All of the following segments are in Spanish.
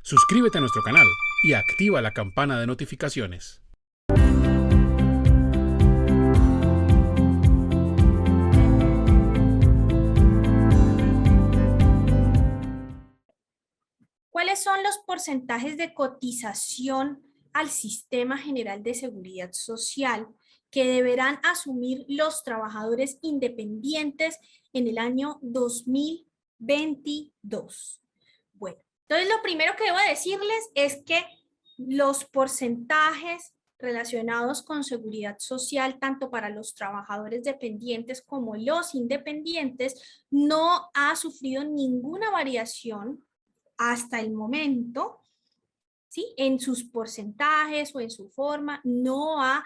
Suscríbete a nuestro canal y activa la campana de notificaciones. ¿Cuáles son los porcentajes de cotización al Sistema General de Seguridad Social que deberán asumir los trabajadores independientes en el año 2022? Bueno, entonces lo primero que debo decirles es que los porcentajes relacionados con seguridad social, tanto para los trabajadores dependientes como los independientes, no ha sufrido ninguna variación hasta el momento, ¿sí? En sus porcentajes o en su forma, no ha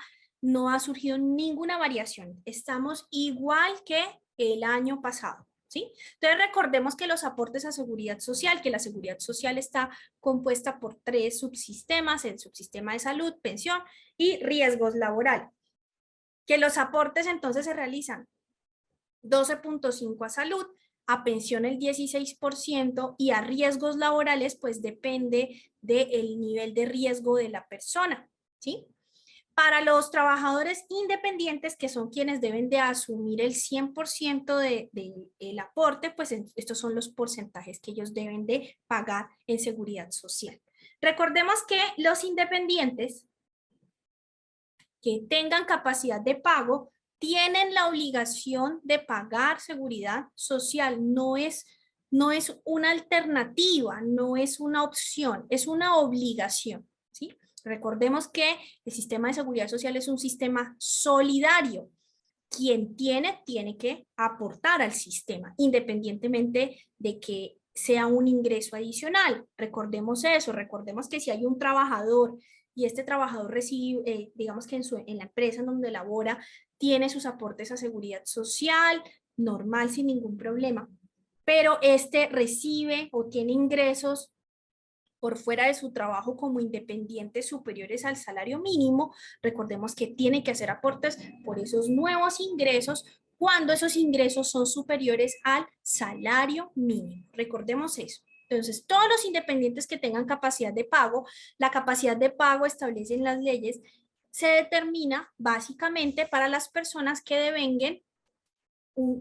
surgido ninguna variación. Estamos igual que el año pasado, ¿sí? Entonces recordemos que los aportes a seguridad social, que la seguridad social está compuesta por 3 subsistemas: el subsistema de salud, pensión y riesgos laborales. Que los aportes entonces se realizan 12.5 a salud, a pensión el 16% y a riesgos laborales pues depende del nivel de riesgo de la persona, ¿sí? Para los trabajadores independientes, que son quienes deben de asumir el 100% del aporte, pues estos son los porcentajes que ellos deben de pagar en seguridad social. Recordemos que los independientes que tengan capacidad de pago tienen la obligación de pagar seguridad social. No es una alternativa, no es una opción, es una obligación, ¿sí? Recordemos que el sistema de seguridad social es un sistema solidario. Quien tiene que aportar al sistema, independientemente de que sea un ingreso adicional. Recordemos eso, recordemos que si hay un trabajador y este trabajador recibe, digamos que en la empresa en donde labora, tiene sus aportes a seguridad social, normal, sin ningún problema, pero este recibe o tiene ingresos por fuera de su trabajo como independientes superiores al salario mínimo, recordemos que tiene que hacer aportes por esos nuevos ingresos cuando esos ingresos son superiores al salario mínimo. Recordemos eso. Entonces, todos los independientes que tengan capacidad de pago, la capacidad de pago establecen las leyes, se determina básicamente para las personas que devenguen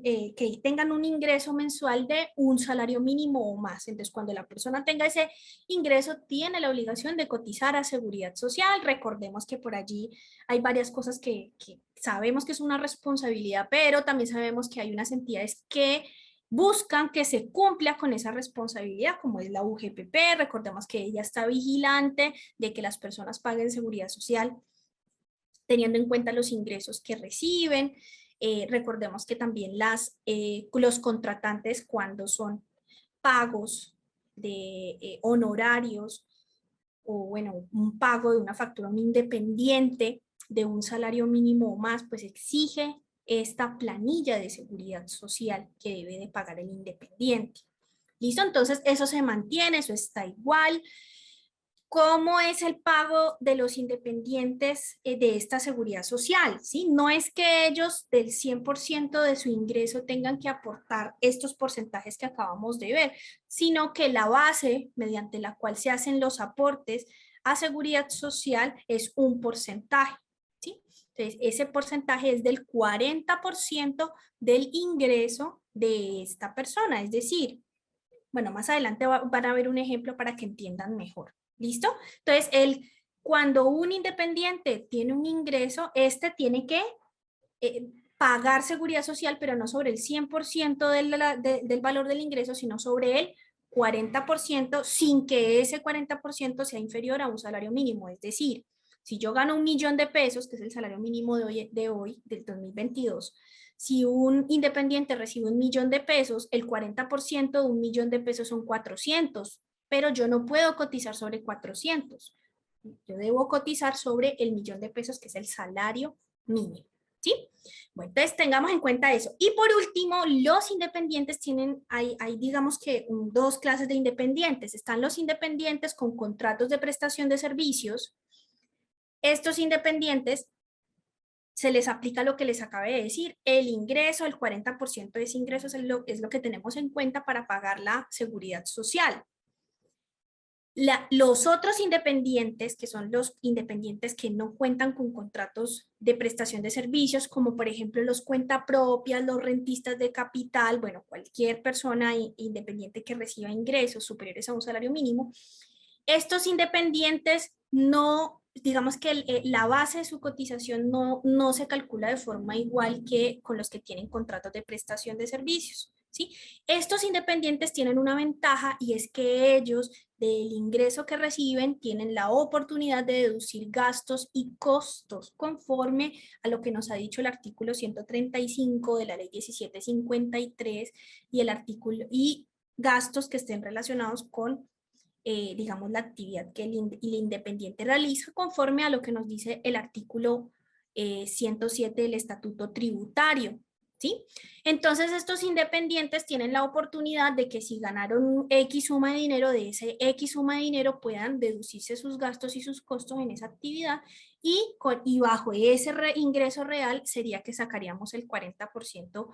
que tengan un ingreso mensual de un salario mínimo o más. Entonces, cuando la persona tenga ese ingreso, tiene la obligación de cotizar a seguridad social. Recordemos que por allí hay varias cosas que sabemos que es una responsabilidad, pero también sabemos que hay unas entidades que buscan que se cumpla con esa responsabilidad, como es la UGPP. Recordemos que ella está vigilante de que las personas paguen seguridad social teniendo en cuenta los ingresos que reciben. Recordemos que también los contratantes, cuando son pagos de honorarios o bueno, un pago de una factura a un independiente de un salario mínimo o más, pues exige esta planilla de seguridad social que debe de pagar el independiente. ¿Listo? Entonces eso se mantiene, eso está igual. ¿Cómo es el pago de los independientes de esta seguridad social? ¿Sí? No es que ellos del 100% de su ingreso tengan que aportar estos porcentajes que acabamos de ver, sino que la base mediante la cual se hacen los aportes a seguridad social es un porcentaje. ¿Sí? Entonces, ese porcentaje es del 40% del ingreso de esta persona, es decir, bueno, más adelante van a ver un ejemplo para que entiendan mejor. ¿Listo? Entonces, cuando un independiente tiene un ingreso, este tiene que pagar seguridad social, pero no sobre el 100% del valor del ingreso, sino sobre el 40%, sin que ese 40% sea inferior a un salario mínimo. Es decir, si yo gano 1.000.000 de pesos, que es el salario mínimo de hoy del 2022, si un independiente recibe 1.000.000 de pesos, el 40% de 1.000.000 de pesos son 400, pero yo no puedo cotizar sobre 400. Yo debo cotizar sobre el 1.000.000 de pesos, que es el salario mínimo. ¿Sí? Bueno, entonces tengamos en cuenta eso. Y por último, los independientes hay digamos que dos clases de independientes. Están los independientes con contratos de prestación de servicios. Estos independientes se les aplica lo que les acabé de decir, el ingreso, el 40% de ese ingreso es lo que tenemos en cuenta para pagar la seguridad social. Los otros independientes, que son los independientes que no cuentan con contratos de prestación de servicios, como por ejemplo los cuentapropias, los rentistas de capital, bueno, cualquier persona independiente que reciba ingresos superiores a un salario mínimo, estos independientes no, digamos que la base de su cotización no se calcula de forma igual que con los que tienen contratos de prestación de servicios, ¿sí? Estos independientes tienen una ventaja y es que ellos del ingreso que reciben tienen la oportunidad de deducir gastos y costos conforme a lo que nos ha dicho el artículo 135 de la ley 1753 y el artículo y gastos que estén relacionados con digamos, la actividad que el independiente realiza conforme a lo que nos dice el artículo 107 del Estatuto Tributario. ¿Sí? Entonces estos independientes tienen la oportunidad de que si ganaron X suma de dinero, de ese X suma de dinero puedan deducirse sus gastos y sus costos en esa actividad y bajo ese ingreso real sería que sacaríamos el 40%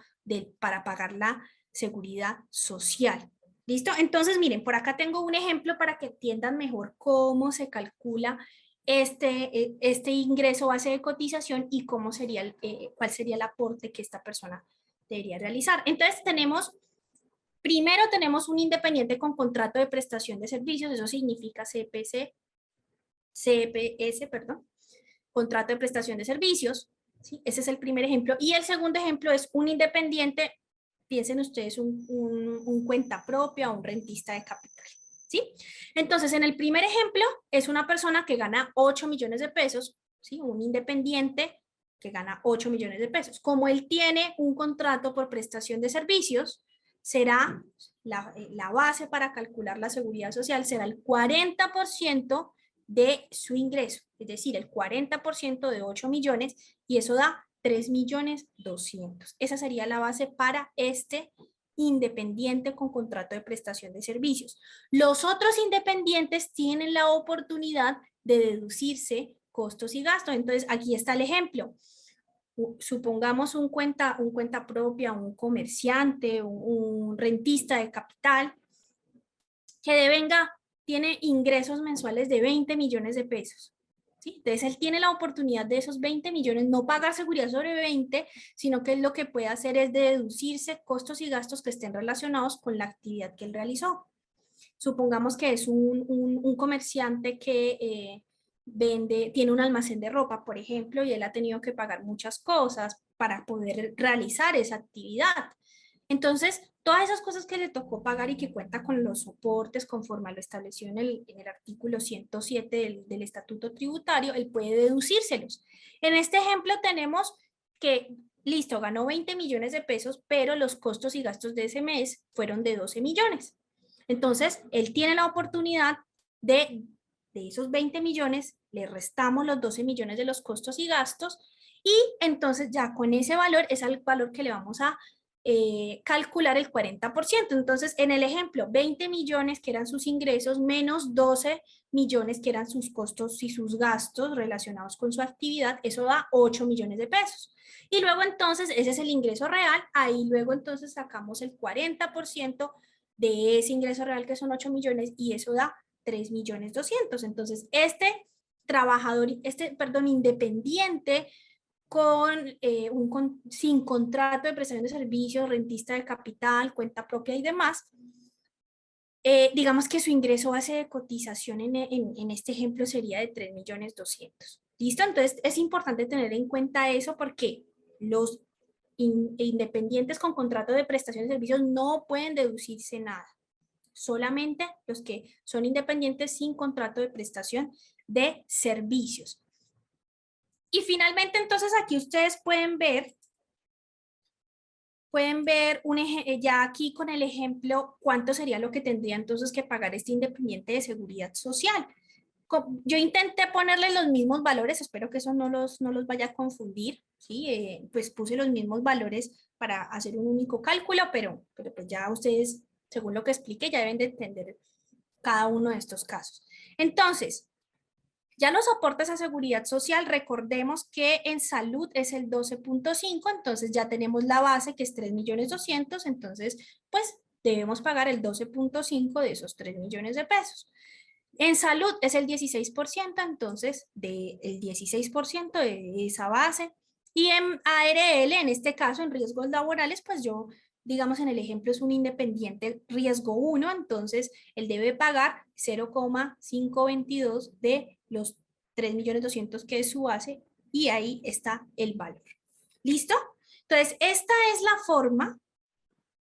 para pagar la seguridad social. ¿Listo? Entonces, miren, por acá tengo un ejemplo para que entiendan mejor cómo se calcula este ingreso base de cotización y cómo sería, cuál sería el aporte que esta persona debería realizar. Entonces, primero tenemos un independiente con contrato de prestación de servicios, eso significa CPS, perdón, contrato de prestación de servicios. ¿Sí? Ese es el primer ejemplo. Y el segundo ejemplo es un independiente, piensen ustedes un cuenta propia o un rentista de capital. ¿Sí? Entonces, en el primer ejemplo es una persona que gana 8 millones de pesos, ¿sí? Un independiente que gana 8 millones de pesos. Como él tiene un contrato por prestación de servicios, será la base para calcular la seguridad social, será el 40% de su ingreso, es decir, el 40% de 8 millones, y eso da 3.200.000. Esa sería la base para este independiente con contrato de prestación de servicios. Los otros independientes tienen la oportunidad de deducirse costos y gastos. Entonces, aquí está el ejemplo. Supongamos un cuenta propia, un comerciante, un rentista de capital, que tiene ingresos mensuales de 20 millones de pesos. ¿Sí? Entonces él tiene la oportunidad de esos 20 millones, no pagar seguridad sobre 20, sino que lo que puede hacer es deducirse costos y gastos que estén relacionados con la actividad que él realizó. Supongamos que es un comerciante que tiene un almacén de ropa, por ejemplo, y él ha tenido que pagar muchas cosas para poder realizar esa actividad. Entonces, todas esas cosas que le tocó pagar y que cuenta con los soportes conforme a lo establecido en el artículo 107 del Estatuto Tributario, él puede deducírselos. En este ejemplo tenemos que, listo, ganó 20 millones de pesos, pero los costos y gastos de ese mes fueron de 12 millones. Entonces, él tiene la oportunidad de esos 20 millones, le restamos los 12 millones de los costos y gastos, y entonces ya con ese valor es el valor que le vamos a calcular el 40%. Entonces, en el ejemplo, 20 millones que eran sus ingresos menos 12 millones que eran sus costos y sus gastos relacionados con su actividad, eso da 8 millones de pesos. Y luego entonces, ese es el ingreso real, ahí luego entonces sacamos el 40% de ese ingreso real que son 8 millones y eso da 3.200.000. Entonces, independiente sin contrato de prestación de servicios, rentista de capital, cuenta propia y demás, digamos que su ingreso base de cotización en este ejemplo sería de 3.200.000. ¿Listo? Entonces es importante tener en cuenta eso porque los independientes con contrato de prestación de servicios no pueden deducirse nada. Solamente los que son independientes sin contrato de prestación de servicios. Y finalmente, entonces, aquí ustedes pueden ver ya aquí con el ejemplo cuánto sería lo que tendría entonces que pagar este independiente de seguridad social. Yo intenté ponerle los mismos valores, espero que eso no los vaya a confundir, ¿sí? Pues puse los mismos valores para hacer un único cálculo, pero pues ya ustedes, según lo que expliqué, ya deben de entender cada uno de estos casos. Entonces, ya los aportes a seguridad social, recordemos que en salud es el 12.5, entonces ya tenemos la base que es 3.200.000, entonces pues debemos pagar el 12.5 de esos 3 millones de pesos. En salud es el 16%, entonces del 16% de esa base. Y en ARL, en este caso, en riesgos laborales, pues yo, digamos en el ejemplo, es un independiente riesgo 1, entonces él debe pagar 0,522 de los 3.200.000 que es su base, y ahí está el valor. ¿Listo? Entonces, esta es la forma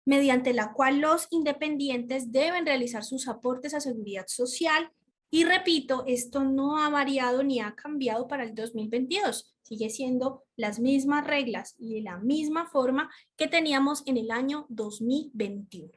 mediante la cual los independientes deben realizar sus aportes a seguridad social. Y repito, esto no ha variado ni ha cambiado para el 2022. Sigue siendo las mismas reglas y de la misma forma que teníamos en el año 2021.